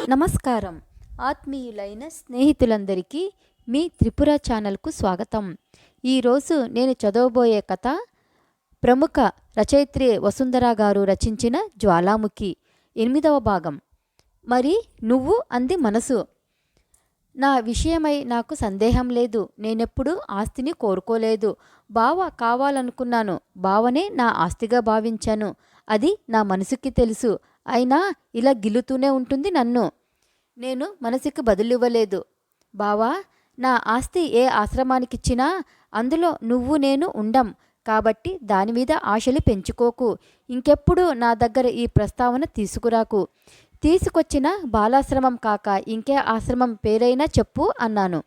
నమస్కారం. ఆత్మీయులైన స్నేహితులందరికీ మీ త్రిపుర ఛానల్కు స్వాగతం. ఈరోజు నేను చదవబోయే కథ ప్రముఖ రచయిత్రి వసుంధర గారు రచించిన జ్వాలాముఖి 8వ భాగం. మరి నువ్వు అంది మనసు. నా విషయమై నాకు సందేహం లేదు. నేనెప్పుడు ఆస్తిని కోరుకోలేదు. బావ కావాలనుకున్నాను. బావనే నా ఆస్తిగా భావించాను. అది నా మనసుకి తెలుసు. అయినా ఇలా గిల్లుతూనే ఉంటుంది నన్ను. నేను మనసుకి బదులివ్వలేదు. బావా, నా ఆస్తి ఏ ఆశ్రమానికిచ్చినా అందులో నువ్వు నేను ఉండం. కాబట్టి దానిమీద ఆశలు పెంచుకోకు. ఇంకెప్పుడు నా దగ్గర ఈ ప్రస్తావన తీసుకురాకు. తీసుకొచ్చిన బాలాశ్రమం కాక ఇంకే ఆశ్రమం పేరైనా చెప్పు అన్నాను.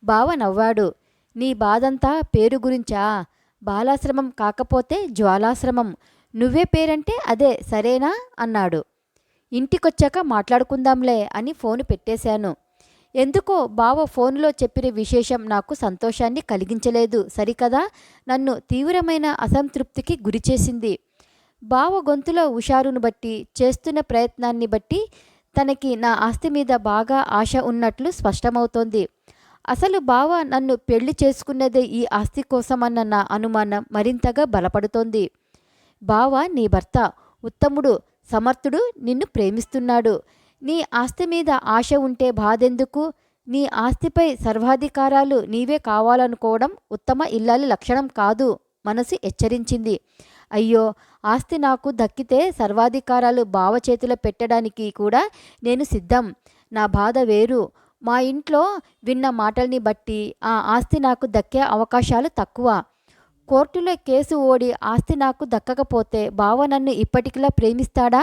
బావ నవ్వాడు. నీ బాధంతా పేరు గురించా? బాలాశ్రమం కాకపోతే జ్వాలాశ్రమం. నువ్వే పేరంటే అదే సరేనా అన్నాడు. ఇంటికొచ్చాక మాట్లాడుకుందాంలే అని ఫోను పెట్టేశాను. ఎందుకో బావ ఫోనులో చెప్పిన విశేషం నాకు సంతోషాన్ని కలిగించలేదు సరికదా, నన్ను తీవ్రమైన అసంతృప్తికి గురిచేసింది. బావ గొంతులో హుషారును బట్టి, చేస్తున్న ప్రయత్నాన్ని బట్టి తనకి నా ఆస్తి మీద బాగా ఆశ ఉన్నట్లు స్పష్టమవుతోంది. అసలు బావ నన్ను పెళ్లి చేసుకున్నదే ఈ ఆస్తి కోసమన్న నా అనుమానం మరింతగా బలపడుతోంది. బావ నీ భర్త, ఉత్తముడు, సమర్థుడు, నిన్ను ప్రేమిస్తున్నాడు. నీ ఆస్తి మీద ఆశ ఉంటే బాధెందుకు? నీ ఆస్తిపై సర్వాధికారాలు నీవే కావాలనుకోవడం ఉత్తమ ఇల్లాలి లక్షణం కాదు మనసు హెచ్చరించింది. అయ్యో, ఆస్తి నాకు దక్కితే సర్వాధికారాలు బావ చేతిలో పెట్టడానికి కూడా నేను సిద్ధం. నా బాధ వేరు. మా ఇంట్లో విన్న మాటల్ని బట్టి ఆ ఆస్తి నాకు దక్కే అవకాశాలు తక్కువ. కోర్టులో కేసు ఓడి ఆస్తి నాకు దక్కకపోతే బావ నన్ను ఇప్పటికిలా ప్రేమిస్తాడా?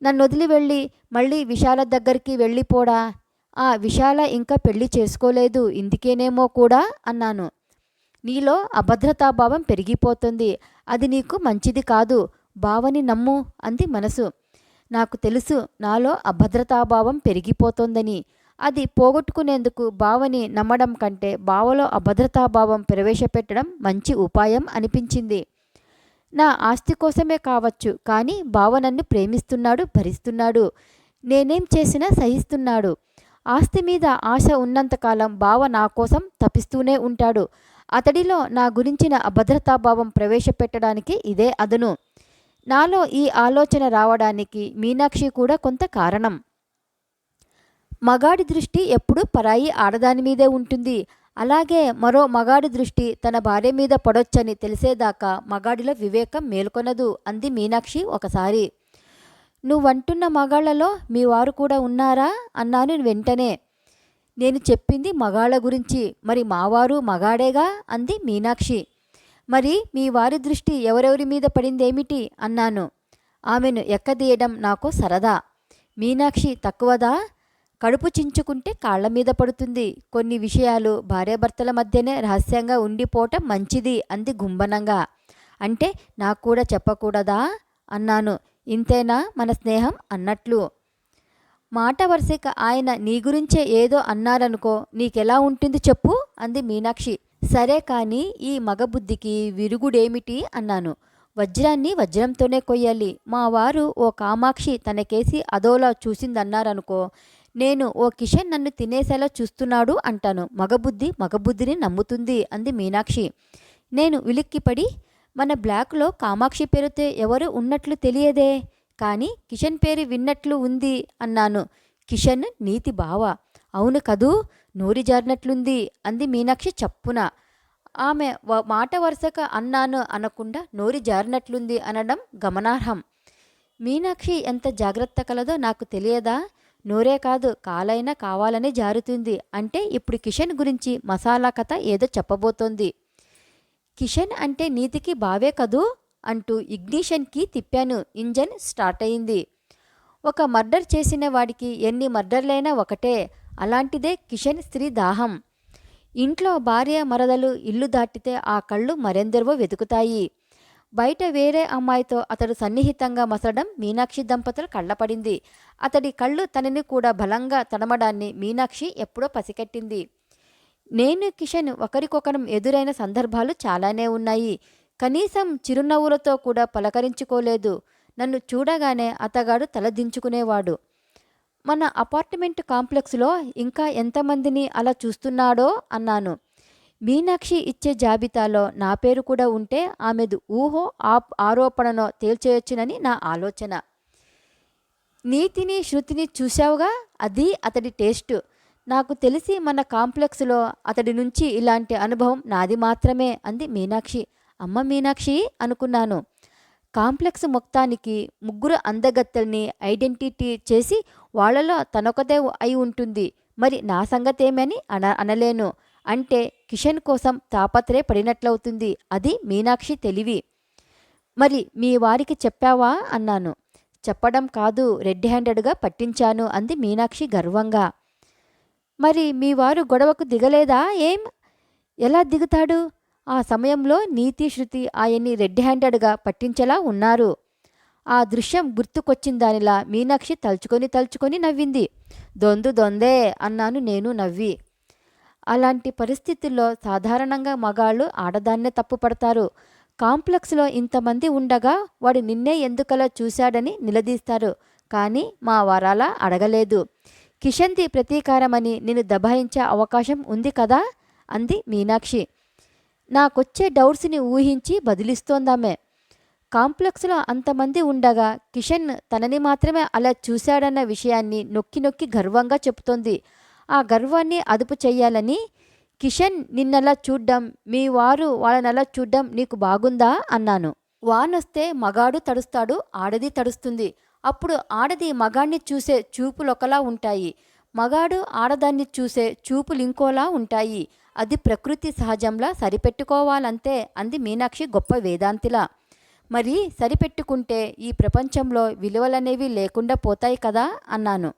నన్ను వదిలి వెళ్ళి మళ్ళీ విశాల దగ్గరికి వెళ్ళిపోడా? ఆ విశాల ఇంకా పెళ్లి చేసుకోలేదు, ఇందుకేనేమో కూడా అన్నాను. నీలో అభద్రతాభావం పెరిగిపోతుంది. అది నీకు మంచిది కాదు. బావని నమ్ము అంది మనసు. నాకు తెలుసు నాలో అభద్రతాభావం పెరిగిపోతోందని. అది పోగొట్టుకునేందుకు బావని నమ్మడం కంటే బావలో అభద్రతాభావం ప్రవేశపెట్టడం మంచి ఉపాయం అనిపించింది. నా ఆస్తి కోసమే కావచ్చు, కానీ బావ నన్ను ప్రేమిస్తున్నాడు, భరిస్తున్నాడు. నేనేం చేసినా సహిస్తున్నాడు. ఆస్తి మీద ఆశ ఉన్నంతకాలం బావ నా కోసం తపిస్తూనే ఉంటాడు. అతడిలో నా గురించిన అభద్రతాభావం ప్రవేశపెట్టడానికి ఇదే అదను. నాలో ఈ ఆలోచన రావడానికి మీనాక్షి కూడా కొంత కారణం. మగాడి దృష్టి ఎప్పుడూ పరాయి ఆడదాని మీదే ఉంటుంది. అలాగే మరో మగాడి దృష్టి తన భార్య మీద పడొచ్చని తెలిసేదాకా మగాడిలో వివేకం మేల్కొనదు అంది మీనాక్షి ఒకసారి. నువ్వంటున్న మగాళ్లలో మీ వారు కూడా ఉన్నారా అన్నాను వెంటనే. నేను చెప్పింది మగాళ్ల గురించి. మరి మావారు మగాడేగా అంది మీనాక్షి. మరి మీ వారి దృష్టి ఎవరెవరి మీద పడిందేమిటి అన్నాను. ఆమెను ఎక్కదీయడం నాకు సరదా. మీనాక్షి తక్కువదా? కడుపు చించుకుంటే కాళ్ల మీద పడుతుంది. కొన్ని విషయాలు భార్యాభర్తల మధ్యనే రహస్యంగా ఉండిపోవటం మంచిది అంది గుంబనంగా. అంటే నాకు కూడా చెప్పకూడదా అన్నాను. ఇంతేనా మన స్నేహం అన్నట్లు. మాట వరుసక ఆయన నీ గురించే ఏదో అన్నారనుకో, నీకెలా ఉంటుంది చెప్పు అంది మీనాక్షి. సరే కానీ ఈ మగబుద్ధికి విరుగుడేమిటి అన్నాను. వజ్రాన్ని వజ్రంతోనే కొయ్యాలి. మా వారు ఓ కామాక్షి తనకేసి అదోలా చూసిందన్నారనుకో, నేను ఓ కిషన్ నన్ను తినేసేలా చూస్తున్నాడు అంటాను. మగబుద్ధి మగబుద్ధిని నమ్ముతుంది అంది మీనాక్షి. నేను ఉలిక్కిపడి, మన బ్లాకులో కామాక్షి పేరుతో ఎవరు ఉన్నట్లు తెలియదే, కానీ కిషన్ పేరు విన్నట్లు ఉంది అన్నాను. కిషన్ నీతి బావ. అవును కదూ, నోరి జారినట్లుంది అంది మీనాక్షి చప్పున. ఆమె మాట వరుసగా అన్నాను అనకుండా నోరి జారినట్లుంది అనడం గమనార్హం. మీనాక్షి ఎంత జాగ్రత్త కలదో నాకు తెలియదా? నోరే కాదు, కాలైనా కావాలని జారుతుంది. అంటే ఇప్పుడు కిషన్ గురించి మసాలా కథ ఏదో చెప్పబోతోంది. కిషన్ అంటే నీతికి బావే కదూ అంటూ ఇగ్నిషన్కి తిప్పాను. ఇంజన్ స్టార్ట్ అయింది. ఒక మర్డర్ చేసిన వాడికి ఎన్ని మర్డర్లైనా ఒకటే. అలాంటిదే కిషన్ స్త్రీ దాహం. ఇంట్లో భార్య మరదలు ఇల్లు దాటితే ఆ కళ్ళు మరెందరివో వెతుకుతాయి. బయట వేరే అమ్మాయితో అతడు సన్నిహితంగా మసలడం మీనాక్షి దంపతుల కళ్ళపడింది. అతడి కళ్ళు తనని కూడా బలంగా తడమడాన్ని మీనాక్షి ఎప్పుడో పసికట్టింది. నేను కిషన్ ఒకరికొకరం ఎదురైన సందర్భాలు చాలానే ఉన్నాయి. కనీసం చిరునవ్వులతో కూడా పలకరించుకోలేదు. నన్ను చూడగానే అతగాడు తలదించుకునేవాడు. మన అపార్ట్మెంట్ కాంప్లెక్స్లో ఇంకా ఎంతమందిని అలా చూస్తున్నాడో అన్నాను. మీనాక్షి ఇచ్చే జాబితాలో నా పేరు కూడా ఉంటే ఆమెది ఊహో ఆరోపణనో తేల్చేయొచ్చునని నా ఆలోచన. నీతిని శృతిని చూశావుగా, అది అతడి టేస్ట్. నాకు తెలిసి మన కాంప్లెక్స్లో అతడి నుంచి ఇలాంటి అనుభవం నాది మాత్రమే అంది మీనాక్షి. అమ్మ మీనాక్షి అనుకున్నాను. కాంప్లెక్స్ మొత్తానికి 3 అందగత్తెల్ని ఐడెంటిటీ చేసి వాళ్లలో తనొకదే అయి ఉంటుంది. మరి నా సంగతేమని అనలేను. అంటే కిషన్ కోసం తాపత్రయపడినట్లవుతుంది. అది మీనాక్షి తెలివి. మరి మీ వారికి చెప్పావా అన్నాను. చెప్పడం కాదు, రెడ్ హ్యాండెడ్గా పట్టించాను అంది మీనాక్షి గర్వంగా. మరి మీ వారు గొడవకు దిగలేదా? ఏం? ఎలా దిగుతాడు? ఆ సమయంలో నీతి శృతి ఆయన్ని రెడ్ హ్యాండెడ్గా పట్టించేలా ఉన్నారు. ఆ దృశ్యం గుర్తుకొచ్చిందానిలా మీనాక్షి తలుచుకొని నవ్వింది. దొందే అన్నాను నేను నవ్వి. అలాంటి పరిస్థితుల్లో సాధారణంగా మగాళ్ళు ఆడదాన్నే తప్పుపడతారు. కాంప్లెక్స్లో ఇంతమంది ఉండగా వాడు నిన్నే ఎందుకలా చూశాడని నిలదీస్తారు. కానీ మా వారాలా అడగలేదు. కిషన్ది ప్రతీకారమని నేను దబాయించే అవకాశం ఉంది కదా అంది మీనాక్షి. నాకొచ్చే డౌట్స్ని ఊహించి బదిలిస్తోందామె. కాంప్లెక్స్లో అంతమంది ఉండగా కిషన్ తనని మాత్రమే అలా చూశాడన్న విషయాన్ని నొక్కి నొక్కి గర్వంగా చెబుతోంది. ఆ గర్వాన్ని అదుపు చెయ్యాలని, కిషన్ నిన్నలా చూడ్డం, మీ వారు వాళ్ళనలా చూడ్డం నీకు బాగుందా అన్నాను. వానొస్తే మగాడు తడుస్తాడు, ఆడది తడుస్తుంది. అప్పుడు ఆడది మగాణ్ణి చూసే చూపులొకలా ఉంటాయి, మగాడు ఆడదాన్ని చూసే చూపులింకోలా ఉంటాయి. అది ప్రకృతి సహజంలా సరిపెట్టుకోవాలంతే అంది మీనాక్షి గొప్ప వేదాంతిలా. మరి సరిపెట్టుకుంటే ఈ ప్రపంచంలో విలువలనేవి లేకుండా పోతాయి కదా అన్నాను.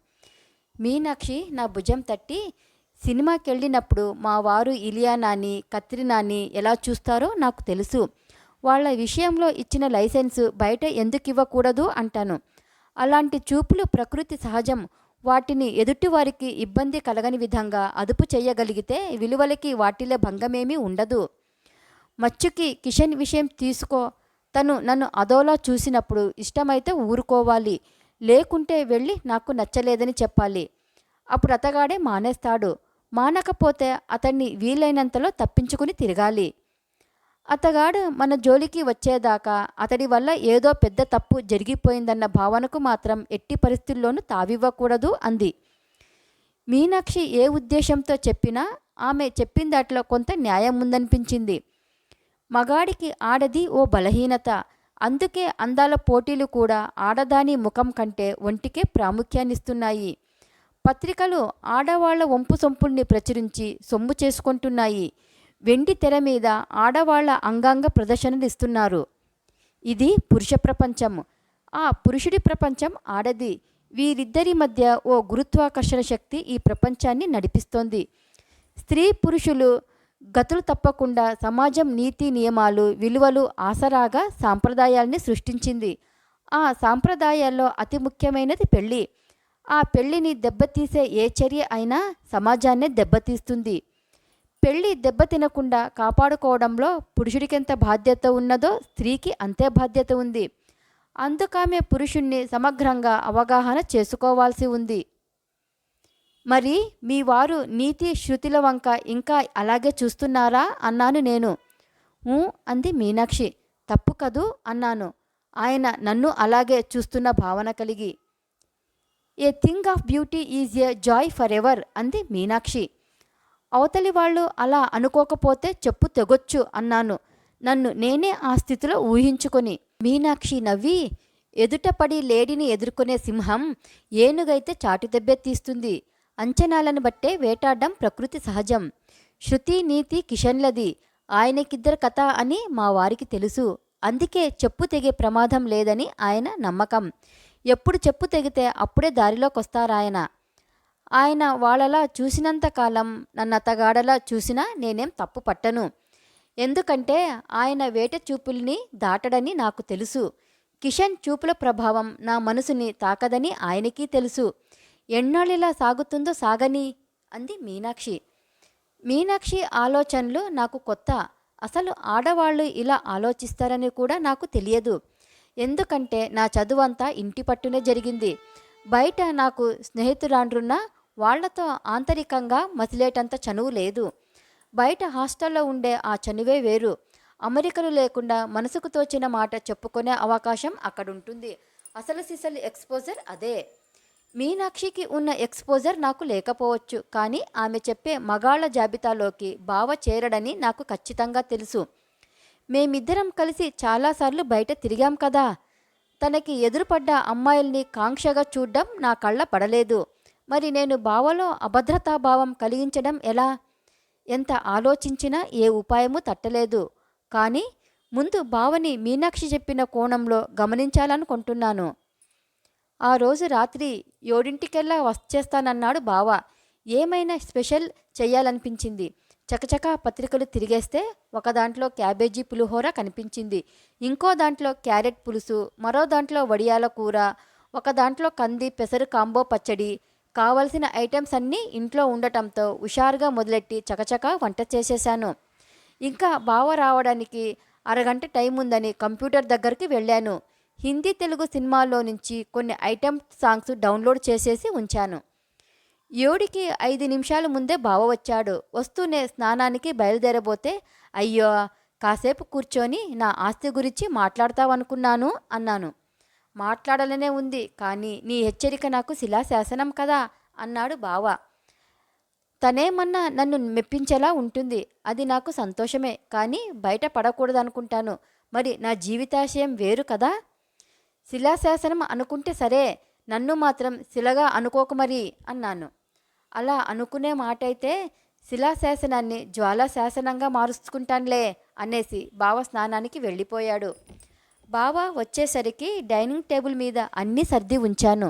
మీనాక్షి నా భుజం తట్టి, సినిమాకెళ్ళినప్పుడు మా వారు ఇలియానాని కత్రినాని ఎలా చూస్తారో నాకు తెలుసు. వాళ్ళ విషయంలో ఇచ్చిన లైసెన్సు బయట ఎందుకు ఇవ్వకూడదు అంటాను. అలాంటి చూపులు ప్రకృతి సహజం. వాటిని ఎదుటివారికి ఇబ్బంది కలగని విధంగా అదుపు చేయగలిగితే విలువలకి వాటిలో భంగమేమీ ఉండదు. మచ్చుకి కిషన్ విషయం తీసుకో. తను నన్ను అదోలా చూసినప్పుడు ఇష్టమైతే ఊరుకోవాలి, లేకుంటే వెళ్ళి నాకు నచ్చలేదని చెప్పాలి. అప్పుడు అతగాడే మానేస్తాడు. మానకపోతే అతన్ని వీలైనంతలో తప్పించుకుని తిరగాలి. అతగాడు మన జోలికి వచ్చేదాకా అతడి వల్ల ఏదో పెద్ద తప్పు జరిగిపోయిందన్న భావనకు మాత్రం ఎట్టి పరిస్థితుల్లోనూ తావివ్వకూడదు అంది. మీనాక్షి ఏ ఉద్దేశంతో చెప్పినా ఆమె చెప్పిన దాంట్లో కొంత న్యాయం ఉందనిపించింది. మగాడికి ఆడది ఓ బలహీనత. అందుకే అందాల పోటీలు కూడా ఆడదాని ముఖం కంటే ఒంటికే ప్రాముఖ్యాన్నిస్తున్నాయి. పత్రికలు ఆడవాళ్ల వంపు సొంపుల్ని ప్రచురించి సొమ్ము చేసుకుంటున్నాయి. వెండి తెర మీద ఆడవాళ్ల అంగాంగ ప్రదర్శనలు ఇస్తున్నారు. ఇది పురుష ప్రపంచం, ఆ పురుషుడి ప్రపంచం ఆడది. వీరిద్దరి మధ్య ఓ గురుత్వాకర్షణ శక్తి ఈ ప్రపంచాన్ని నడిపిస్తోంది. స్త్రీ పురుషులు గతులు తప్పకుండా సమాజం నీతి నియమాలు విలువలు ఆసరాగా సాంప్రదాయాల్ని సృష్టించింది. ఆ సాంప్రదాయాల్లో అతి ముఖ్యమైనది పెళ్ళి. ఆ పెళ్ళిని దెబ్బతీసే ఏ చర్య అయినా సమాజాన్నే దెబ్బతీస్తుంది. పెళ్ళి దెబ్బతినకుండా కాపాడుకోవడంలో పురుషుడికెంత బాధ్యత ఉన్నదో స్త్రీకి అంతే బాధ్యత ఉంది. అందుకామె పురుషుణ్ణి సమగ్రంగా అవగాహన చేసుకోవాల్సి ఉంది. మరి మీ వారు నీతి శృతుల వంక ఇంకా అలాగే చూస్తున్నారా అన్నాను నేను. అంది మీనాక్షి. తప్పు కదూ అన్నాను, ఆయన నన్ను అలాగే చూస్తున్న భావన కలిగి. A thing of beauty is a Joy for ever అంది మీనాక్షి. అవతలి వాళ్ళు అలా అనుకోకపోతే చెప్పు తెగొచ్చు అన్నాను, నన్ను నేనే ఆ స్థితిలో ఊహించుకొని. మీనాక్షి నవ్వి, ఎదుటపడి లేడిని ఎదుర్కొనే సింహం ఏనుగైతే చాటుదెబ్బే తీస్తుంది. అంచనాలను బట్టే వేటాడడం ప్రకృతి సహజం. శృతి నీతి కిషన్లది, ఆయనకిద్దరు కథ అని మా వారికి తెలుసు. అందుకే చెప్పు తెగే ప్రమాదం లేదని ఆయన నమ్మకం. ఎప్పుడు చెప్పు తెగితే అప్పుడే దారిలోకొస్తారాయన. ఆయన వాళ్ళలా చూసినంతకాలం నన్ను అతగాడలా చూసినా నేనేం తప్పు పట్టను. ఎందుకంటే ఆయన వేట చూపుల్ని దాటడని నాకు తెలుసు. కిషన్ చూపుల ప్రభావం నా మనసుని తాకదని ఆయనకీ తెలుసు. ఎన్నాళ్ళిలా సాగుతుందో సాగని అంది మీనాక్షి. మీనాక్షి ఆలోచనలు నాకు కొత్త. అసలు ఆడవాళ్ళు ఇలా ఆలోచిస్తారని కూడా నాకు తెలియదు. ఎందుకంటే నా చదువంతా ఇంటి పట్టునే జరిగింది. బయట నాకు స్నేహితురాండ్రున్నా వాళ్లతో ఆంతరికంగా మసిలేటంత చనువు లేదు. బయట హాస్టల్లో ఉండే ఆ చనువే వేరు. అమరికలు లేకుండా మనసుకు తోచిన మాట చెప్పుకునే అవకాశం అక్కడుంటుంది. అసలు సిసలు ఎక్స్పోజర్ అదే. మీనాక్షికి ఉన్న ఎక్స్పోజర్ నాకు లేకపోవచ్చు, కానీ ఆమె చెప్పే మగాళ్ల జాబితాలోకి బావ చేరడని నాకు ఖచ్చితంగా తెలుసు. మేమిద్దరం కలిసి చాలాసార్లు బయట తిరిగాం కదా. తనకి ఎదురుపడ్డ అమ్మాయిల్ని కాంక్షగా చూడ్డం నా కళ్ళ పడలేదు. మరి నేను బావలో అభద్రతాభావం కలిగించడం ఎలా? ఎంత ఆలోచించినా ఏ ఉపాయము తట్టలేదు. కానీ ముందు బావని మీనాక్షి చెప్పిన కోణంలో గమనించాలనుకుంటున్నాను. ఆ రోజు రాత్రి 7ంటికల్లా వచ్చేస్తానన్నాడు బావ. ఏమైనా స్పెషల్ చెయ్యాలనిపించింది. చకచకా పత్రికలు తిరిగేస్తే ఒక దాంట్లో క్యాబేజీ పులిహోర కనిపించింది, ఇంకో దాంట్లో క్యారెట్ పులుసు, మరో దాంట్లో వడియాల కూర, ఒక దాంట్లో కంది పెసరు కాంబో పచ్చడి. కావలసిన ఐటమ్స్ అన్నీ ఇంట్లో ఉండటంతో హుషారుగా మొదలెట్టి చకచకా వంట చేసేశాను. ఇంకా బావ రావడానికి అరగంట టైం ఉందని కంప్యూటర్ దగ్గరికి వెళ్ళాను. హిందీ తెలుగు సినిమాల్లో నుంచి కొన్ని ఐటమ్ సాంగ్స్ డౌన్లోడ్ చేసేసి ఉంచాను. 7కి 5 నిమిషాల ముందే బావ వచ్చాడు. వస్తూనే స్నానానికి బయలుదేరబోతే, అయ్యో కాసేపు కూర్చొని నా ఆస్తి గురించి మాట్లాడతావనుకున్నాను అన్నాను. మాట్లాడాలనే ఉంది, కానీ నీ హెచ్చరిక నాకు శిలాశాసనం కదా అన్నాడు బావ. తనేమన్నా నన్ను మెప్పించేలా ఉంటుంది, అది నాకు సంతోషమే, కానీ బయట పడకూడదనుకుంటాను. మరి నా జీవితాశయం వేరు కదా. శిలాశాసనం అనుకుంటే సరే, నన్ను మాత్రం శిలగా అనుకోకు మరి అన్నాను. అలా అనుకునే మాటైతే శిలాశాసనాన్ని జ్వాలాశాసనంగా మారుచుకుంటానులే అనేసి బావ స్నానానికి వెళ్ళిపోయాడు. బావ వచ్చేసరికి డైనింగ్ టేబుల్ మీద అన్నీ సర్ది ఉంచాను.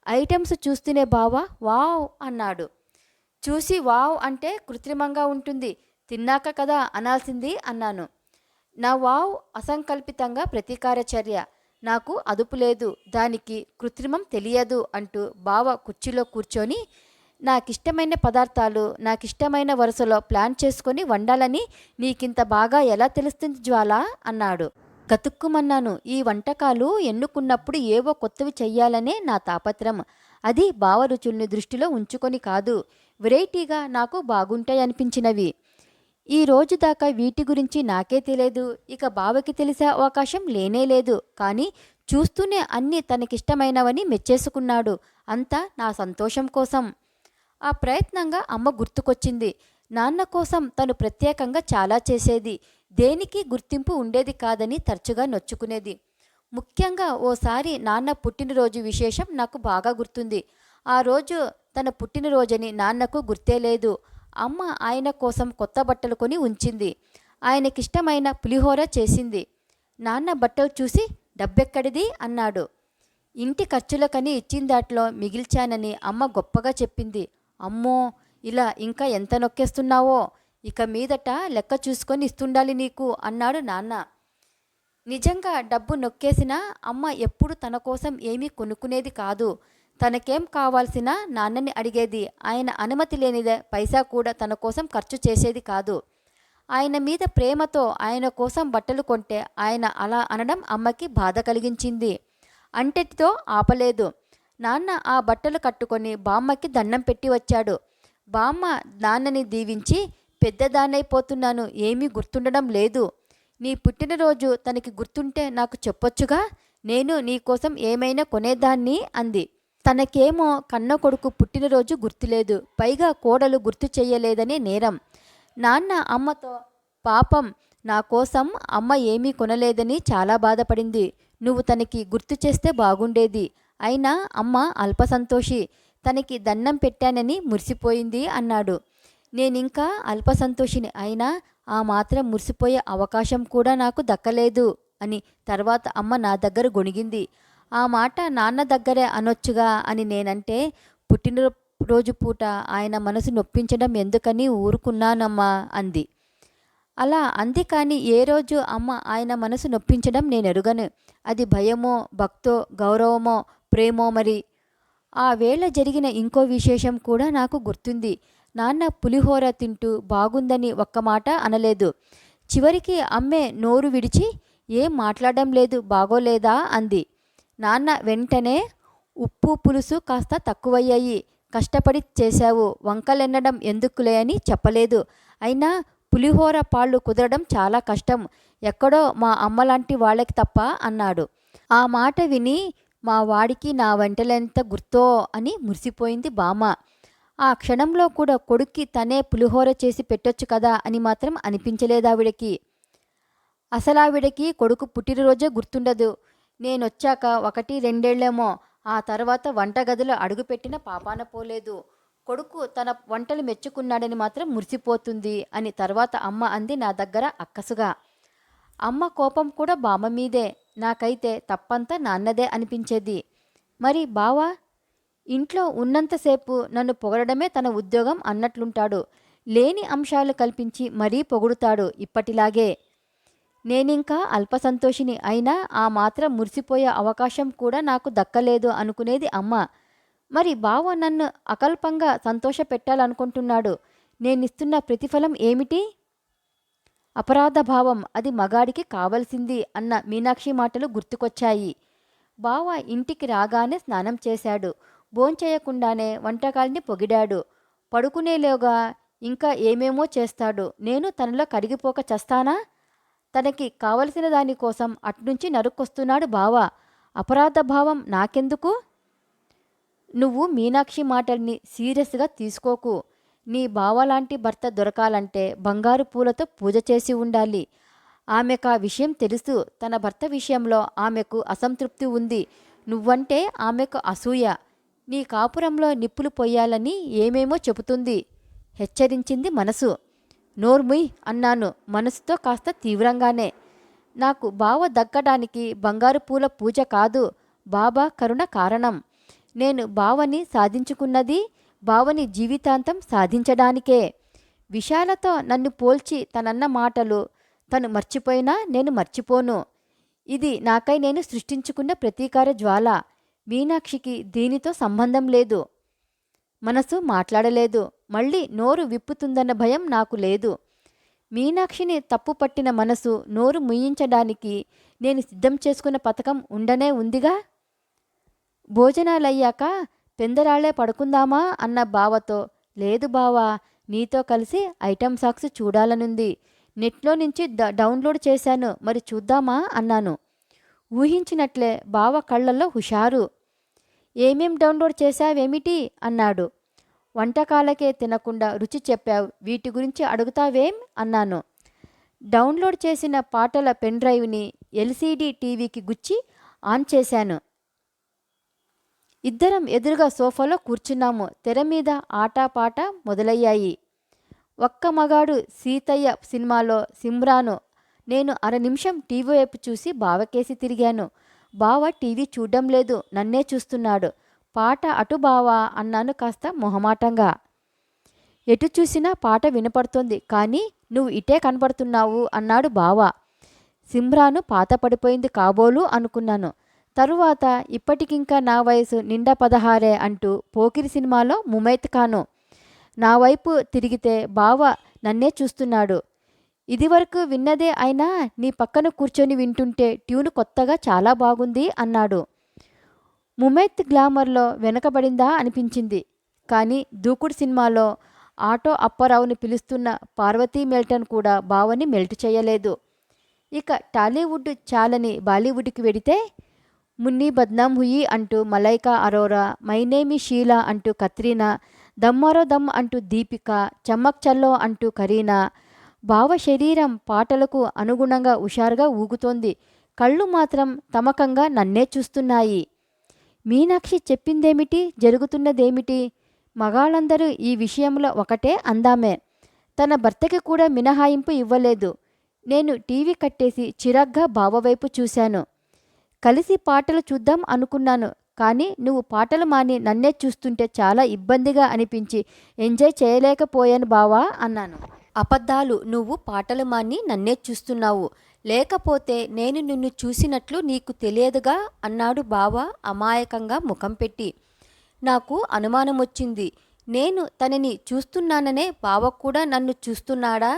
ఐటమ్స్ చూస్తూనే బావ వావ్ అన్నాడు. చూసి వావ్ అంటే కృత్రిమంగా ఉంటుంది, తిన్నాక కదా అనాల్సింది అన్నాను. నా వావ్ అసంకల్పితంగా ప్రతీకార చర్య. నాకు అదుపు లేదు, దానికి కృత్రిమం తెలియదు అంటూ బావ కుర్చీలో కూర్చొని నాకిష్టమైన పదార్థాలు నాకిష్టమైన వరుసలో ప్లాన్ చేసుకొని వండాలని నీకింత బాగా ఎలా తెలుస్తుంది జ్వాల అన్నాడు. గతుక్కుమన్నాను. ఈ వంటకాలు ఎన్నుకున్నప్పుడు ఏవో కొత్తవి చెయ్యాలనే నా తాపత్రం. అది బావ రుచుల్ని దృష్టిలో ఉంచుకొని కాదు, వెరైటీగా నాకు బాగుంటాయనిపించినవి. ఈ రోజు దాకా వీటి గురించి నాకే తెలియదు, ఇక బావకి తెలిసే అవకాశం లేనేలేదు. కానీ చూస్తూనే అన్నీ తనకిష్టమైనవని మెచ్చేసుకున్నాడు. అంతా నా సంతోషం కోసం. ఆ ప్రయత్నంగా అమ్మ గుర్తుకొచ్చింది. నాన్న కోసం తను ప్రత్యేకంగా చాలా చేసేది, దేనికి గుర్తింపు ఉండేది కాదని తరచుగా నొచ్చుకునేది. ముఖ్యంగా ఓసారి నాన్న పుట్టినరోజు విశేషం నాకు బాగా గుర్తుంది. ఆ రోజు తన పుట్టినరోజని నాన్నకు గుర్తే లేదు. అమ్మ ఆయన కోసం కొత్త బట్టలు కొని ఉంచింది. ఆయనకిష్టమైన పులిహోర చేసింది. నాన్న బట్టలు చూసి డబ్బెక్కడిది అన్నాడు. ఇంటి ఖర్చులకని ఇచ్చిన దాంట్లో మిగిల్చానని అమ్మ గొప్పగా చెప్పింది. అమ్మో, ఇలా ఇంకా ఎంత నొక్కేస్తున్నావో, ఇక మీదట లెక్క చూసుకొని ఇస్తుండాలి నీకు అన్నాడు నాన్న. నిజంగా డబ్బు నొక్కేసినా అమ్మ ఎప్పుడు తన కోసం ఏమీ కొనుక్కునేది కాదు. తనకేం కావాల్సిన నాన్నని అడిగేది. ఆయన అనుమతి లేనిదే పైసా కూడా తన కోసం ఖర్చు చేసేది కాదు. ఆయన మీద ప్రేమతో ఆయన కోసం బట్టలు కొంటే ఆయన అలా అనడం అమ్మకి బాధ కలిగించింది. అంటెటితో ఆపలేదు. నాన్న ఆ బట్టలు కట్టుకొని బామ్మకి దండం పెట్టి వచ్చాడు. బామ్మ నాన్నని దీవించి, పెద్దదాన్నైపోతున్నాను, ఏమీ గుర్తుండడం లేదు. నీ పుట్టినరోజు తనకి గుర్తుంటే నాకు చెప్పొచ్చుగా, నేను నీకోసం ఏమైనా కొనేదాన్ని అంది. తనకేమో కన్న కొడుకు పుట్టినరోజు గుర్తులేదు, పైగా కోడలు గుర్తు చెయ్యలేదనే నేరం. నాన్న అమ్మతో, పాపం నా కోసం అమ్మ ఏమీ కొనలేదని చాలా బాధపడింది, నువ్వు తనకి గుర్తు చేస్తే బాగుండేది. అయినా అమ్మ అల్పసంతోషి, తనకి దండం పెట్టానని మురిసిపోయింది అన్నాడు. నేనింకా అల్పసంతోషిని అయినా ఆ మాత్రం మురిసిపోయే అవకాశం కూడా నాకు దక్కలేదు అని తర్వాత అమ్మ నా దగ్గర గొణిగింది. ఆ మాట నాన్న దగ్గరే అనొచ్చుగా అని నేనంటే, పుట్టినరోజు పూట ఆయన మనసు నొప్పించడం ఎందుకని ఊరుకున్నానమ్మా అంది. అలా అంది, కానీ ఏ రోజు అమ్మ ఆయన మనసు నొప్పించడం నేనెరుగను. అది భయమో, భక్తో, గౌరవమో, ప్రేమో మరి. ఆ వేళ జరిగిన ఇంకో విశేషం కూడా నాకు గుర్తుంది. నాన్న పులిహోర తింటూ బాగుందని ఒక్క మాట అనలేదు. చివరికి అమ్మే నోరు విడిచి, ఏం మాట్లాడడం లేదు, బాగోలేదా అంది. నాన్న వెంటనే ఉప్పు పులుసు కాస్త తక్కువయ్యాయి, కష్టపడి చేశావు, వంకలెన్నడం ఎందుకులే అని చెప్పలేదు. అయినా పులిహోర పాళ్ళు కుదరడం చాలా కష్టం, ఎక్కడో మా అమ్మలాంటి వాళ్ళకి తప్ప అన్నాడు. ఆ మాట విని మా వాడికి నా వంటలెంత గుర్తో అని మురిసిపోయింది బామ్మ. ఆ క్షణంలో కూడా కొడుక్కి తనే పులిహోర చేసి పెట్టొచ్చు కదా అని మాత్రం అనిపించలేదావిడకి. అసలావిడకి కొడుకు పుట్టినరోజే గుర్తుండదు. నేనొచ్చాక 1-2 ఏళ్లేమో. ఆ తర్వాత వంటగదిలో అడుగుపెట్టిన పాపాన పోలేదు. కొడుకు తన వంటలు మెచ్చుకున్నాడని మాత్రం మురిసిపోతుంది అని తర్వాత అమ్మ అంది నా దగ్గర అక్కసుగా. అమ్మ కోపం కూడా బామ్మ మీదే. నాకైతే తప్పంతా నాన్నదే అనిపించేది. మరి బావ ఇంట్లో ఉన్నంతసేపు నన్ను పొగడమే తన ఉద్యోగం అన్నట్లుంటాడు. లేని అంశాలు కల్పించి మరీ పొగుడుతాడు ఇప్పటిలాగే. నేనింకా అల్పసంతోషిని అయినా ఆ మాత్రం మురిసిపోయే అవకాశం కూడా నాకు దక్కలేదు అనుకునేది అమ్మ. మరి బావ నన్ను అకల్పంగా సంతోష పెట్టాలనుకుంటున్నాడు. నేనిస్తున్న ప్రతిఫలం ఏమిటి? అపరాధభావం, అది మగాడికి కావలసింది అన్న మీనాక్షి మాటలు గుర్తుకొచ్చాయి. బావ ఇంటికి రాగానే స్నానం చేశాడు. భోంచేయకుండానే వంటకాల్ని పొగిడాడు. పడుకునేలోగా ఇంకా ఏమేమో చేస్తాడు. నేను తనలో కరిగిపోక చస్తానా? తనకి కావలసిన దానికోసం అట్నుంచి నరుక్కొస్తున్నాడు బావ. అపరాధభావం నాకెందుకు? నువ్వు మీనాక్షి మాటల్ని సీరియస్గా తీసుకోకు. నీ బావలాంటి భర్త దొరకాలంటే బంగారు పూలతో పూజ చేసి ఉండాలి. ఆమెకా విషయం తెలుసు. తన భర్త విషయంలో ఆమెకు అసంతృప్తి ఉంది. నువ్వంటే ఆమెకు అసూయ. నీ కాపురంలో నిప్పులు పొయ్యాలని ఏమేమో చెబుతుంది, హెచ్చరించింది మనసు. నోర్ముయ్ అన్నాను మనసుతో కాస్త తీవ్రంగానే. నాకు బావ దక్కడానికి బంగారు పూల పూజ కాదు, బాబా కరుణ కారణం. నేను బావని సాధించుకున్నది బావని జీవితాంతం సాధించడానికే. విశాలతో నన్ను పోల్చి తనన్న మాటలు తను మర్చిపోయినా నేను మర్చిపోను. ఇది నాకై నేను సృష్టించుకున్న ప్రతీకార జ్వాల. మీనాక్షికి దీనితో సంబంధం లేదు. మనసు మాట్లాడలేదు. మళ్ళీ నోరు విప్పుతుందన్న భయం నాకు లేదు. మీనాక్షిని తప్పు పట్టిన మనసు నోరు ముయ్యించడానికి నేను సిద్ధం చేసుకున్న పథకం ఉండనే ఉందిగా. భోజనాలయ్యాక పెందరాళ్లే పడుకుందామా అన్న బావతో, లేదు బావా, నీతో కలిసి ఐటమ్ సాంగ్స్ చూడాలనుంది. నెట్లో నుంచి డౌన్లోడ్ చేశాను, మరి చూద్దామా అన్నాను. ఊహించినట్లే బావ కళ్ళల్లో హుషారు. ఏమేం డౌన్లోడ్ చేశావేమిటి అన్నాడు. వంటకాలకే తినకుండా రుచి చెప్పావు, వీటి గురించి అడుగుతావేం అన్నాను. డౌన్లోడ్ చేసిన పాటల పెన్డ్రైవ్ని ఎల్సీడీ టీవీకి గుచ్చి ఆన్ చేశాను. ఇద్దరం ఎదురుగా సోఫాలో కూర్చున్నాము. తెర మీద ఆటాపాట మొదలయ్యాయి. ఒక్క మగాడు సీతయ్య సినిమాలో సిమ్రాను. నేను 1/2 నిమిషం టీవీ వైపు చూసి బావకేసి తిరిగాను. బావ టీవీ చూడ్డం లేదు, నన్నే చూస్తున్నాడు. పాట అటు బావా అన్నాను కాస్త మొహమాటంగా. ఎటు చూసినా పాట వినపడుతోంది, కానీ నువ్వు ఇటే కనపడుతున్నావు అన్నాడు బావ. సిమ్రాను పాత పడిపోయింది కాబోలు అనుకున్నాను. తరువాత ఇప్పటికింకా నా వయసు నిండా 16 అంటూ పోకిరి సినిమాలో ముమైత్ ఖాను. నా వైపు తిరిగితే బావ నన్నే చూస్తున్నాడు. ఇదివరకు విన్నదే అయినా నీ పక్కన కూర్చొని వింటుంటే ట్యూన్ కొత్తగా చాలా బాగుంది అన్నాడు. ముమైత్ గ్లామర్లో వెనకబడిందా అనిపించింది. కానీ దూకుడు సినిమాలో ఆటో అప్పారావుని పిలుస్తున్న పార్వతీ మెల్టన్ కూడా బావని మెల్ట్ చేయలేదు. ఇక టాలీవుడ్ చాలని బాలీవుడ్కి వెడితే మున్నీ బద్నాం హుయి అంటూ మలైకా అరోరా, మైనేమి షీలా అంటూ కత్రీనా, దమ్మారో దమ్ అంటూ దీపిక, చమ్మక్ చల్లో అంటూ కరీనా. బావ శరీరం పాటలకు అనుగుణంగా హుషారుగా ఊగుతోంది. కళ్ళు మాత్రం తమకంగా నన్నే చూస్తున్నాయి. మీనాక్షి చెప్పిందేమిటి, జరుగుతున్నదేమిటి? మగాళ్ళందరూ ఈ విషయంలో ఒకటే అందామే. తన భర్తకి కూడా మినహాయింపు ఇవ్వలేదు. నేను టీవీ కట్టేసి చిరాగ్గా బావవైపు చూశాను. కలిసి పాటలు చూద్దాం అనుకున్నాను, కానీ నువ్వు పాటలు మాని నన్నే చూస్తుంటే చాలా ఇబ్బందిగా అనిపించి ఎంజాయ్ చేయలేకపోయాను బావా అన్నాను. అబద్ధాలు, నువ్వు పాటలు మాని నన్నే చూస్తున్నావు, లేకపోతే నేను నిన్ను చూసినట్లు నీకు తెలియదుగా అన్నాడు బావ అమాయకంగా ముఖం పెట్టి. నాకు అనుమానమొచ్చింది. నేను తనని చూస్తున్నాననే బావ కూడా నన్ను చూస్తున్నాడా?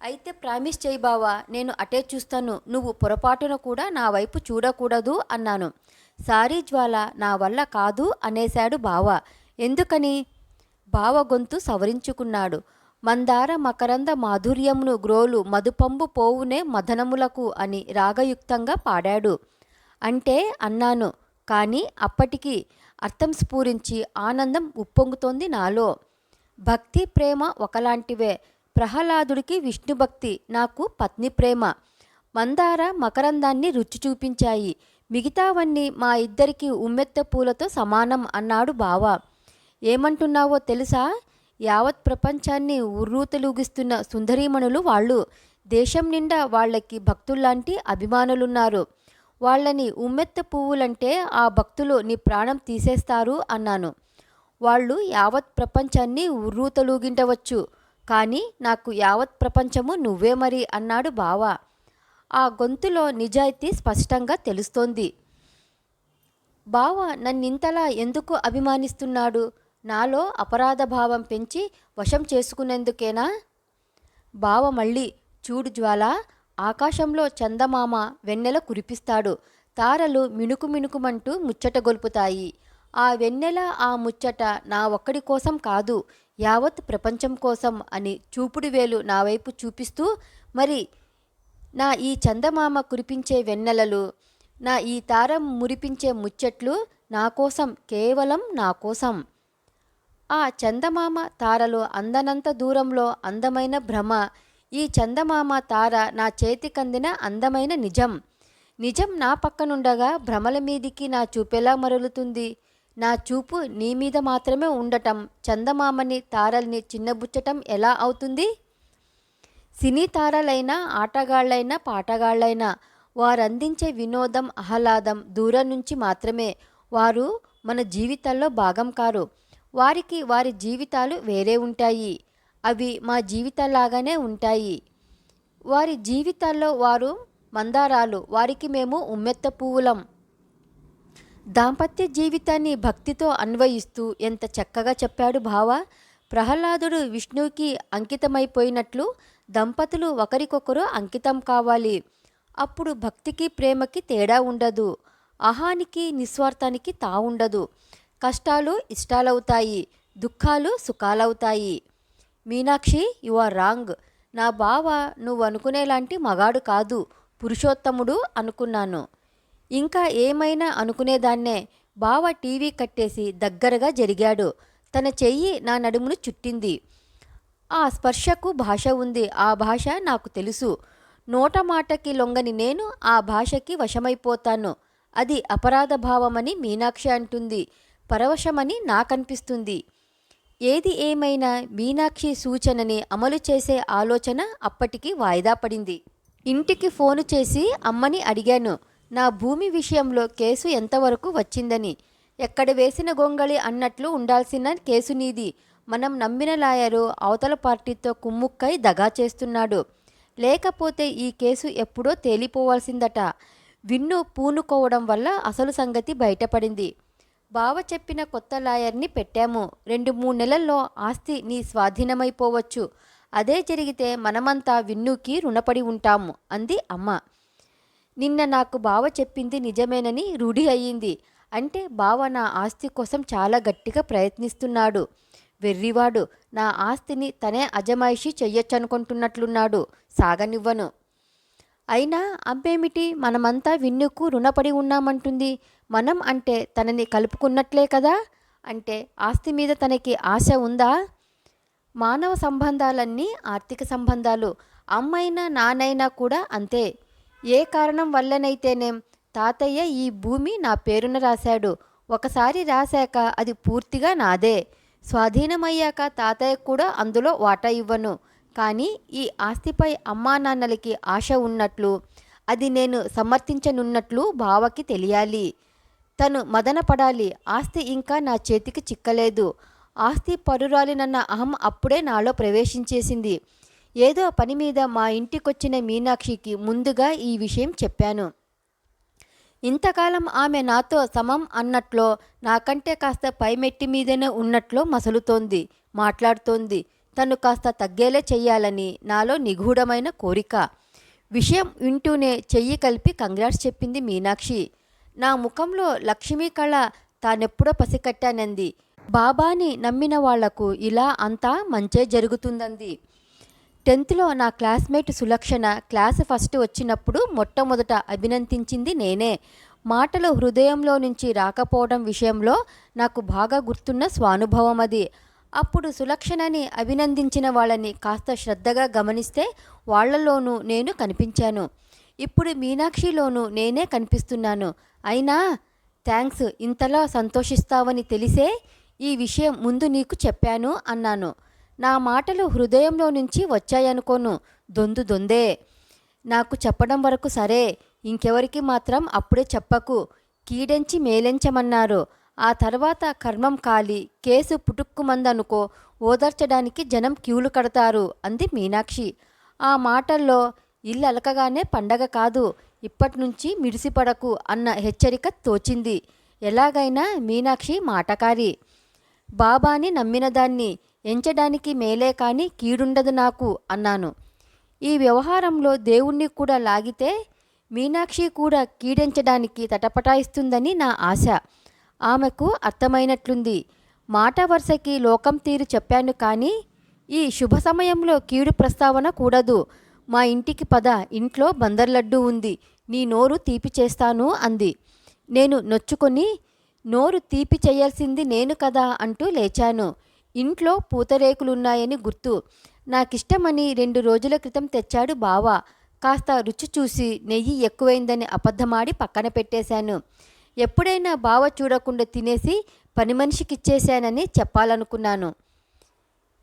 అయితే ప్రామిస్ చేయి బావా, నేను అటే చూస్తాను, నువ్వు పొరపాటున కూడా నా వైపు చూడకూడదు అన్నాను. సారీ జ్వాల, నా వల్ల కాదు అనేశాడు బావ. ఎందుకని? బావ గొంతు సవరించుకున్నాడు. మందార మకరంద మాధుర్యమును గ్రోలు మధుపంబు పోవునే మదనములకు అని రాగయుక్తంగా పాడాడు. అంటే అన్నాను. కానీ అప్పటికి అర్థం స్ఫురించి ఆనందం ఉప్పొంగుతోంది నాలో. భక్తి ప్రేమ ఒకలాంటివే. ప్రహ్లాదుడికి విష్ణుభక్తి, నాకు పత్ని ప్రేమ. మందార మకరందాన్ని రుచి చూపించాయి. మిగతావన్నీ మా ఇద్దరికి ఉమ్మెత్త పూలతో సమానం అన్నాడు బావ. ఏమంటున్నావో తెలుసా? యావత్ ప్రపంచాన్ని ఉర్రూతలూగిస్తున్న సుందరీమణులు వాళ్ళు. దేశం నిండా వాళ్ళకి భక్తుల్లాంటి అభిమానులున్నారు. వాళ్ళని ఉమ్మెత్త పువ్వులంటే ఆ భక్తులు నీ ప్రాణం తీసేస్తారు అన్నాను. వాళ్ళు యావత్ ప్రపంచాన్ని ఉర్రూతలూగింటవచ్చు, కానీ నాకు యావత్ ప్రపంచము నువ్వే మరి అన్నాడు బావ. ఆ గొంతులో నిజాయితీ స్పష్టంగా తెలుస్తోంది. బావ నన్నింతలా ఎందుకు అభిమానిస్తున్నాడు? నాలో అపరాధ భావం పెంచి వశం చేసుకునేందుకేనా? బావ మళ్ళీ, చూడు జ్వాల, ఆకాశంలో చందమామ వెన్నెల కురిపిస్తాడు. తారలు మిణుకు మిణుకుమంటూ ముచ్చట గొల్పుతాయి. ఆ వెన్నెల, ఆ ముచ్చట నా ఒక్కడి కోసం కాదు, యావత్ ప్రపంచం కోసం అని చూపుడు వేలు నా వైపు చూపిస్తూ, మరి నా ఈ చందమామ కురిపించే వెన్నెలలు, నా ఈ తార మురిపించే ముచ్చట్లు నా కోసం, కేవలం నా కోసం. ఆ చందమామ తారలు అందనంత దూరంలో అందమైన భ్రమ. ఈ చందమామ తార నా చేతికందిన అందమైన నిజం. నిజం నా పక్కనుండగా భ్రమల మీదికి నా చూపెలా మరలుతుంది? నా చూపు నీ మీద మాత్రమే ఉండటం చందమామని, తారల్ని చిన్నబుచ్చటం ఎలా అవుతుంది? సినీ తారలైనా, ఆటగాళ్లైనా, పాటగాళ్లైనా వారందించే వినోదం, ఆహ్లాదం దూరం నుంచి మాత్రమే. వారు మన జీవితాల్లో భాగం కారు. వారికి వారి జీవితాలు వేరే ఉంటాయి. అవి మా జీవితాల్లాగానే ఉంటాయి. వారి జీవితాల్లో వారు మందారాలు, వారికి మేము ఉమ్మెత్త పువ్వులం. దాంపత్య జీవితాన్ని భక్తితో అన్వయిస్తూ ఎంత చక్కగా చెప్పాడు బావ. ప్రహ్లాదుడు విష్ణువుకి అంకితమైపోయినట్లు దంపతులు ఒకరికొకరు అంకితం కావాలి. అప్పుడు భక్తికి ప్రేమకి తేడా ఉండదు. అహానికి నిస్వార్థానికి తావుండదు. కష్టాలు ఇష్టాలవుతాయి, దుఃఖాలు సుఖాలవుతాయి. Meenakshi, you are wrong. నా బావ నువ్వు అనుకునేలాంటి మగాడు కాదు, పురుషోత్తముడు అనుకున్నాను. ఇంకా ఏమైనా అనుకునేదాన్నే. బావ టీవీ కట్టేసి దగ్గరగా జరిగాడు. తన చెయ్యి నా నడుమును చుట్టింది. ఆ స్పర్శకు భాష ఉంది. ఆ భాష నాకు తెలుసు. నోట మాటకి లొంగని నేను ఆ భాషకి వశమైపోతాను. అది అపరాధ భావమని మీనాక్షి అంటుంది, పరవశమని నాకనిపిస్తుంది. ఏది ఏమైనా మీనాక్షి సూచనని అమలు చేసే ఆలోచన అప్పటికి వాయిదా పడింది. ఇంటికి ఫోను చేసి అమ్మని అడిగాను, నా భూమి విషయంలో కేసు ఎంతవరకు వచ్చిందని. ఎక్కడ వేసిన గొంగళి అన్నట్లు ఉండాల్సిన కేసు నీది. మనం నమ్మిన లాయరు అవతల పార్టీతో కుమ్ముక్కై దగా చేస్తున్నాడు. లేకపోతే ఈ కేసు ఎప్పుడో తేలిపోవాల్సిందట. విన్ను పూనుకోవడం వల్ల అసలు సంగతి బయటపడింది. బావ చెప్పిన కొత్త లాయర్ని పెట్టాము. 2-3 నెలల్లో ఆస్తి నీ స్వాధీనమైపోవచ్చు. అదే జరిగితే మనమంతా విన్నుకి రుణపడి ఉంటాము అంది అమ్మ. నిన్న నాకు బావ చెప్పింది నిజమేనని రూఢి అయ్యింది. అంటే బావ నా ఆస్తి కోసం చాలా గట్టిగా ప్రయత్నిస్తున్నాడు. వెర్రివాడు, నా ఆస్తిని తనే అజమాయిషీ చెయ్యొచ్చనుకుంటున్నట్లున్నాడు. సాగనివ్వను. అయినా అమ్మేమిటి, మనమంతా విన్నుకు రుణపడి ఉన్నామంటుంది. మనం అంటే తనని కలుపుకున్నట్లే కదా. అంటే ఆస్తి మీద తనకి ఆశ ఉందా? మానవ సంబంధాలన్నీ ఆర్థిక సంబంధాలు. అమ్మైనా నాన్నైనా కూడా అంతే. ఏ కారణం వల్లనైతేనేం తాతయ్య ఈ భూమి నా పేరున రాశాడు. ఒకసారి రాశాక అది పూర్తిగా నాదే. స్వాధీనమయ్యాక తాతయ్య కూడా అందులో వాటా ఇవ్వను. కానీ ఈ ఆస్తిపై అమ్మా నాన్నలకి ఆశ ఉన్నట్లు, అది నేను సమర్థించనున్నట్లు బావకి తెలియాలి. తను మదన పడాలి. ఆస్తి ఇంకా నా చేతికి చిక్కలేదు. ఆస్తి పరురాలినన్న అహం అప్పుడే నాలో ప్రవేశించేసింది. ఏదో పని మీద మా ఇంటికొచ్చిన మీనాక్షికి ముందుగా ఈ విషయం చెప్పాను. ఇంతకాలం ఆమె నాతో సమం అన్నట్లో, నాకంటే కాస్త పైమెట్టి మీదనే ఉన్నట్లో మసలుతోంది, మాట్లాడుతోంది. తను కాస్త తగ్గేలే చెయ్యాలని నాలో నిగూఢమైన కోరిక. విషయం వింటూనే చెయ్యి కలిపి కంగ్రాట్స్ చెప్పింది మీనాక్షి. నా ముఖంలో లక్ష్మీ కళ తానెప్పుడో పసికట్టానంది. బాబాని నమ్మిన వాళ్లకు ఇలా అంతా మంచే జరుగుతుందంది. 10th నా క్లాస్మేట్ సులక్షణ క్లాస్ ఫస్ట్ వచ్చినప్పుడు మొట్టమొదట అభినందించింది నేనే. మాటలు హృదయంలో నుంచి రాకపోవడం విషయంలో నాకు బాగా గుర్తున్న స్వానుభవం అది. అప్పుడు సులక్షణని అభినందించిన వాళ్ళని కాస్త శ్రద్ధగా గమనిస్తే వాళ్లలోనూ నేను కనిపించాను. ఇప్పుడు మీనాక్షిలోనూ నేనే కనిపిస్తున్నాను. అయినా థ్యాంక్స్, ఇంతలా సంతోషిస్తావని తెలిసే ఈ విషయం ముందు నీకు చెప్పాను అన్నాను. నా మాటలు హృదయంలో నుంచి వచ్చాయనుకోను, దొందే. నాకు చెప్పడం వరకు సరే, ఇంకెవరికి మాత్రం అప్పుడే చెప్పకు, కీడెంచి మేలెంచమన్నారు. ఆ తర్వాత కర్మం కాలి కేసు పుటుక్కుమందనుకో, ఓదార్చడానికి జనం క్యూలు కడతారు అంది మీనాక్షి. ఆ మాటల్లో ఇల్లు అలకగానే పండగ కాదు, ఇప్పట్నుంచి మిడిసిపడకు అన్న హెచ్చరిక తోచింది. ఎలాగైనా మీనాక్షి మాటకారి. బాబాని నమ్మినదాన్ని ఎంచడానికి మేలే కాని కీడుండదు నాకు అన్నాను. ఈ వ్యవహారంలో దేవుణ్ణి కూడా లాగితే మీనాక్షి కూడా కీడెంచడానికి తటపటాయిస్తుందని నా ఆశ. ఆమెకు అర్థమైనట్లుంది. మాట వరుసకి లోకం తీరు చెప్పాను కానీ ఈ శుభ సమయంలో కీడు ప్రస్తావన కూడదు. మా ఇంటికి పద, ఇంట్లో బందర్లడ్డు ఉంది, నీ నోరు తీపి చేస్తాను అంది. నేను నొచ్చుకొని నోరు తీపి చేయాల్సింది నేను కదా అంటూ లేచాను. ఇంట్లో పూతరేకులున్నాయని గుర్తు. నాకిష్టమని 2 రోజుల క్రితం తెచ్చాడు బావ. కాస్త రుచి చూసి నెయ్యి ఎక్కువైందని అబద్ధమాడి పక్కన పెట్టేశాను. ఎప్పుడైనా బావ చూడకుండా తినేసి పని మనిషికిచ్చేశానని చెప్పాలనుకున్నాను.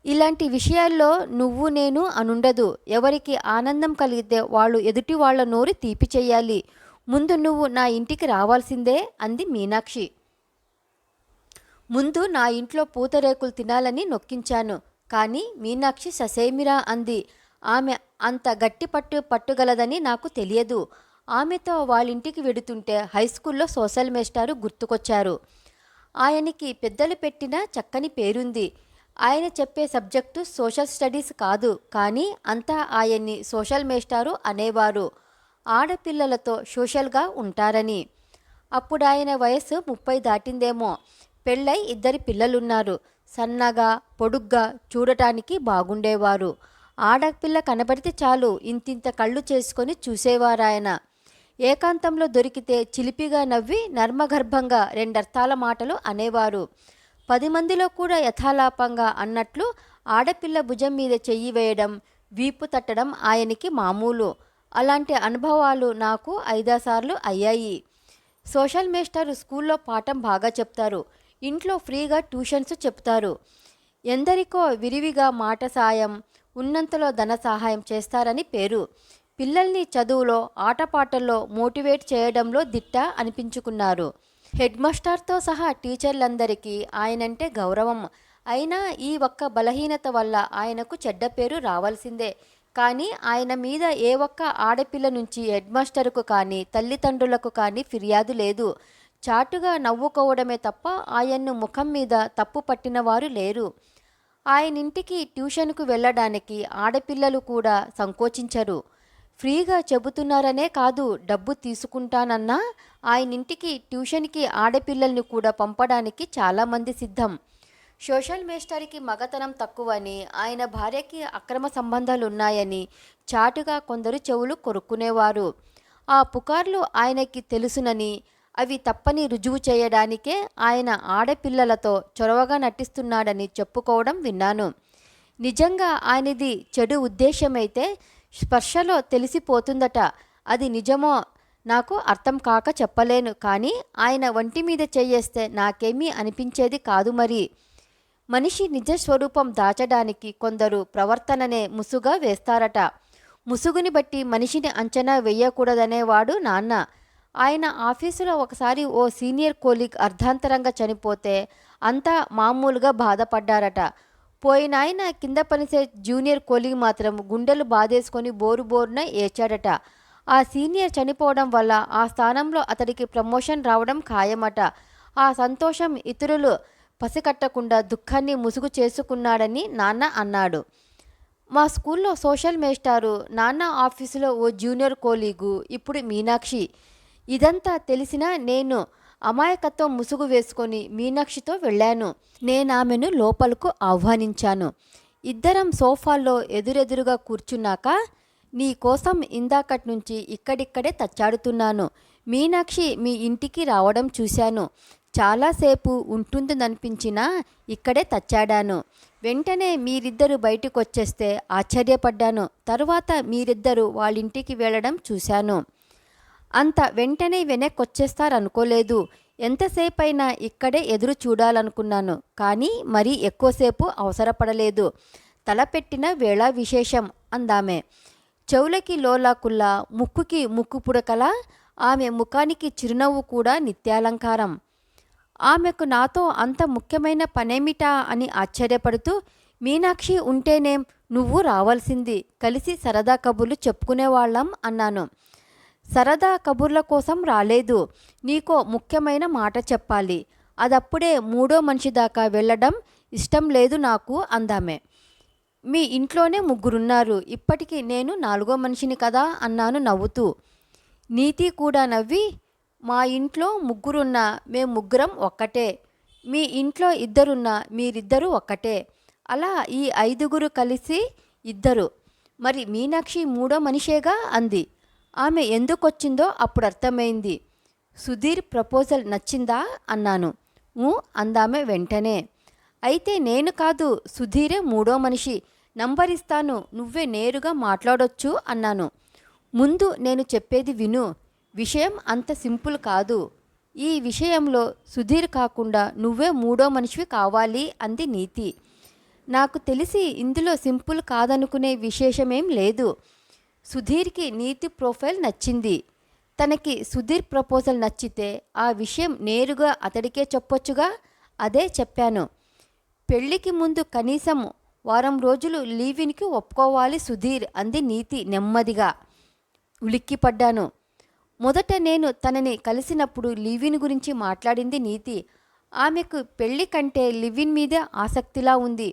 ఇలాంటి విషయాల్లో నువ్వు నేను అనుండదు. ఎవరికి ఆనందం కలిగితే వాళ్ళు ఎదుటి వాళ్ళ నోరు తీపి చెయ్యాలి. ముందు నువ్వు నా ఇంటికి రావాల్సిందే అంది మీనాక్షి. ముందు నా ఇంట్లో పూతరేకులు తినాలని నొక్కించాను. కానీ మీనాక్షి ససేమిరా అంది. ఆమె అంత గట్టి పట్టుగలదని నాకు తెలియదు. ఆమెతో వాళ్ళింటికి వెడుతుంటే హైస్కూల్లో సోషల్ మేస్టారు గుర్తుకొచ్చారు. ఆయనకి పెద్దలు పెట్టిన చక్కని పేరుంది. ఆయన చెప్పే సబ్జెక్టు సోషల్ స్టడీస్ కాదు, కానీ అంతా ఆయన్ని సోషల్ మేస్టారు అనేవారు. ఆడపిల్లలతో సోషల్గా ఉంటారని. అప్పుడు ఆయన వయసు 30 దాటిందేమో. పెళ్ళై 2 పిల్లలున్నారు. సన్నగా పొడుగ్గా చూడటానికి బాగుండేవారు. ఆడపిల్ల కనబడితే చాలు ఇంతింత కళ్ళు చేసుకొని చూసేవారాయన. ఏకాంతంలో దొరికితే చిలిపిగా నవ్వి నర్మగర్భంగా 2 అర్థాల మాటలు అనేవారు. 10 మందిలో కూడా యథాలాపంగా అన్నట్లు ఆడపిల్ల భుజం మీద చెయ్యి వేయడం, వీపు తట్టడం ఆయనకి మామూలు. అలాంటి అనుభవాలు నాకు 5-6 సార్లు అయ్యాయి. సోషల్ మేస్టారు స్కూల్లో పాఠం బాగా చెప్తారు. ఇంట్లో ఫ్రీగా ట్యూషన్స్ చెప్తారు. ఎందరికో విరివిగా మాట సాయం, ఉన్నంతలో ధన సహాయం చేస్తారని పేరు. పిల్లల్ని చదువులో, ఆటపాటల్లో మోటివేట్ చేయడంలో దిట్ట అనిపించుకున్నారు. హెడ్ మాస్టర్తో సహా టీచర్లందరికీ ఆయనంటే గౌరవం. అయినా ఈ ఒక్క బలహీనత వల్ల ఆయనకు చెడ్డ పేరు రావాల్సిందే. కానీ ఆయన మీద ఏ ఒక్క ఆడపిల్ల నుంచి హెడ్ మాస్టర్కు కానీ తల్లిదండ్రులకు కానీ ఫిర్యాదు లేదు. చాటుగా నవ్వుకోవడమే తప్ప ఆయన్ను ముఖం మీద తప్పు పట్టినవారు లేరు. ఆయనింటికి ట్యూషన్కు వెళ్ళడానికి ఆడపిల్లలు కూడా సంకోచించరు. ఫ్రీగా చెబుతున్నారనే కాదు, డబ్బు తీసుకుంటానన్నా ఆయనింటికి ట్యూషన్కి ఆడపిల్లల్ని కూడా పంపడానికి చాలామంది సిద్ధం. సోషల్ మేస్టర్కి మగతనం తక్కువని, ఆయన భార్యకి అక్రమ సంబంధాలున్నాయని చాటుగా కొందరు చెవులు కొరుక్కునేవారు. ఆ పుకార్లు ఆయనకి తెలుసునని, అవి తప్పని రుజువు చేయడానికే ఆయన ఆడపిల్లలతో చొరవగా నటిస్తున్నాడని చెప్పుకోవడం విన్నాను. నిజంగా ఆయనది చెడు ఉద్దేశమైతే స్పర్శలో తెలిసిపోతుందట. అది నిజమో నాకు అర్థం కాక చెప్పలేను. కానీ ఆయన వంటి మీద చేయేస్తే నాకేమీ అనిపించేది కాదు. మరి మనిషి నిజస్వరూపం దాచడానికి కొందరు ప్రవర్తననే ముసుగా వేస్తారట. ముసుగుని బట్టి మనిషిని అంచనా వేయకూడదనేవాడు నాన్న. ఆయన ఆఫీసులో ఒకసారి ఓ సీనియర్ కోలీగ్ అర్ధాంతరంగా చనిపోతే అంతా మామూలుగా బాధపడ్డారట. పోయినాయన కింద పనిసే జూనియర్ కోలీగ్ మాత్రం గుండెలు బాధేసుకొని బోరున ఏడ్చాడట. ఆ సీనియర్ చనిపోవడం వల్ల ఆ స్థానంలో అతడికి ప్రమోషన్ రావడం ఖాయమట. ఆ సంతోషం ఇతరులు పసికట్టకుండా దుఃఖాన్ని ముసుగు చేసుకున్నాడని నాన్న అన్నాడు. మా స్కూల్లో సోషల్ మేస్టారు, నాన్న ఆఫీసులో ఓ జూనియర్ కోలీగు, ఇప్పుడు మీనాక్షి. ఇదంతా తెలిసినా నేను అమాయకత్వం ముసుగు వేసుకొని మీనాక్షితో వెళ్ళాను. నేనామెను లోపలకు ఆహ్వానించాను. ఇద్దరం సోఫాల్లో ఎదురెదురుగా కూర్చున్నాక, నీ కోసం ఇందాకటి నుంచి ఇక్కడిక్కడే తచ్చాడుతున్నాను. మీనాక్షి మీ ఇంటికి రావడం చూశాను. చాలాసేపు ఉంటుందనిపించినా ఇక్కడే తచ్చాడాను. వెంటనే మీరిద్దరూ బయటకొచ్చేస్తే ఆశ్చర్యపడ్డాను. తరువాత మీరిద్దరూ వాళ్ళింటికి వెళ్ళడం చూశాను. అంత వెంటనే వెనక్కొచ్చేస్తారనుకోలేదు. ఎంతసేపైనా ఇక్కడే ఎదురు చూడాలనుకున్నాను. కానీ మరీ ఎక్కువసేపు అవసరపడలేదు. తలపెట్టిన వేళ విశేషం అందామె. చెవులకి లోలాకుల్లా, ముక్కుకి ముక్కు పుడకలా, ఆమె ముఖానికి చిరునవ్వు కూడా నిత్యాలంకారం. ఆమెకు నాతో అంత ముఖ్యమైన పనేమిటా అని ఆశ్చర్యపడుతూ, మీనాక్షి ఉంటేనేం, నువ్వు రావాల్సింది, కలిసి సరదా కబుర్లు చెప్పుకునేవాళ్ళం అన్నాను. సరదా కబుర్ల కోసం రాలేదు. నీకో ముఖ్యమైన మాట చెప్పాలి. అదప్పుడే మూడో మనిషి దాకా వెళ్ళడం ఇష్టం లేదు నాకు అందామె. మీ ఇంట్లోనే ముగ్గురున్నారు. ఇప్పటికి నేను నాలుగో మనిషిని కదా అన్నాను నవ్వుతూ. నీతి కూడా నవ్వి, మా ఇంట్లో ముగ్గురున్నా మేం ముగ్గురం ఒక్కటే. మీ ఇంట్లో ఇద్దరున్నా మీరిద్దరూ ఒక్కటే. అలా ఈ ఐదుగురు కలిసి ఇద్దరు. మరి మీనాక్షి మూడో మనిషేగా అంది. ఆమె ఎందుకొచ్చిందో అప్పుడు అర్థమైంది. సుధీర్ ప్రపోజల్ నచ్చిందా అన్నాను. అందామె వెంటనే. అయితే నేను కాదు, సుధీరే మూడో మనిషి. నంబరిస్తాను, నువ్వే నేరుగా మాట్లాడొచ్చు అన్నాను. ముందు నేను చెప్పేది విను. విషయం అంత సింపుల్ కాదు. ఈ విషయంలో సుధీర్ కాకుండా నువ్వే మూడో మనిషివి కావాలి అంది నీతి. నాకు తెలిసి ఇందులో సింపుల్ కాదనుకునే విశేషమేం లేదు. సుధీర్కి నీతి ప్రొఫైల్ నచ్చింది. తనకి సుధీర్ ప్రపోజల్ నచ్చితే ఆ విషయం నేరుగా అతడికే చెప్పొచ్చుగా. అదే చెప్పాను. పెళ్ళికి ముందు కనీసం వారం రోజులు లీవిన్కి ఒప్పుకోవాలి సుధీర్ అంది నీతి నెమ్మదిగా. ఉలిక్కిపడ్డాను. మొదట నేను తనని కలిసినప్పుడు లివిన్ గురించి మాట్లాడింది నీతి. ఆమెకు పెళ్లి కంటే లివిన్ మీదే ఆసక్తిలా ఉంది.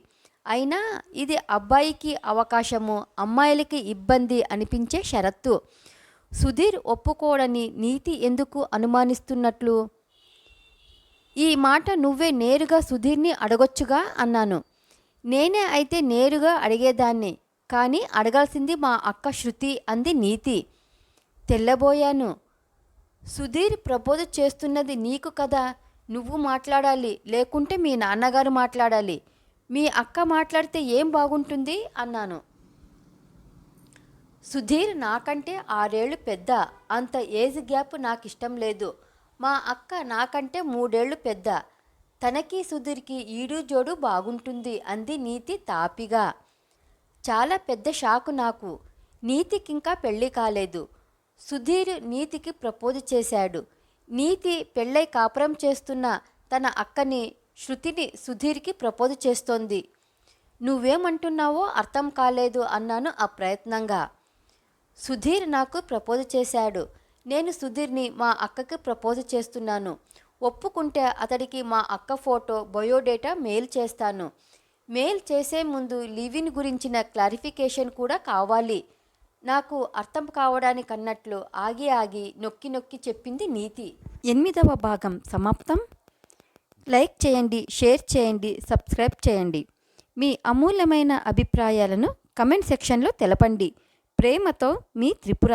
అయినా ఇది అబ్బాయికి అవకాశము, అమ్మాయిలకి ఇబ్బంది అనిపించే షరత్తు. సుధీర్ ఒప్పుకోడని నీతి ఎందుకు అనుమానిస్తున్నట్లు? ఈ మాట నువ్వే నేరుగా సుధీర్ని అడగొచ్చుగా అన్నాను. నేనే అయితే నేరుగా అడిగేదాన్ని, కానీ అడగాల్సింది మా అక్క శృతి అంది నీతి. తెల్లబోయాను. సుధీర్ ప్రపోజ్ చేస్తున్నది నీకు కదా, నువ్వు మాట్లాడాలి, లేకుంటే మీ నాన్నగారు మాట్లాడాలి. మీ అక్క మాట్లాడితే ఏం బాగుంటుంది అన్నాను. సుధీర్ నాకంటే 6 ఏళ్ళు పెద్ద. అంత ఏజ్ గ్యాప్ నాకు ఇష్టం లేదు. మా అక్క నాకంటే 3 ఏళ్ళు పెద్ద. తనకి సుధీర్కి ఈడు జోడు బాగుంటుంది అంది నీతి తాపిగా. చాలా పెద్ద షాకు నాకు. నీతికింకా పెళ్ళి కాలేదు. సుధీర్ నీతికి ప్రపోజ్ చేశాడు. నీతి పెళ్ళై కాపురం చేస్తున్న తన అక్కని శృతిని సుధీర్కి ప్రపోజ్ చేస్తోంది. నువ్వేమంటున్నావో అర్థం కాలేదు అన్నాను అప్రయత్నంగా. సుధీర్ నాకు ప్రపోజ్ చేశాడు. నేను సుధీర్ని మా అక్కకి ప్రపోజ్ చేస్తున్నాను. ఒప్పుకుంటే అతడికి మా అక్క ఫోటో, బయోడేటా మెయిల్ చేస్తాను. మెయిల్ చేసే ముందు లివిన్ గురించిన క్లారిఫికేషన్ కూడా కావాలి. నాకు అర్థం కావడానికన్నట్లు ఆగి ఆగి నొక్కి నొక్కి చెప్పింది నీతి. 8వ భాగం సమాప్తం. లైక్ చేయండి, షేర్ చేయండి, సబ్స్క్రైబ్ చేయండి. మీ అమూల్యమైన అభిప్రాయాలను కమెంట్ సెక్షన్లో తెలపండి. ప్రేమతో మీ త్రిపుర.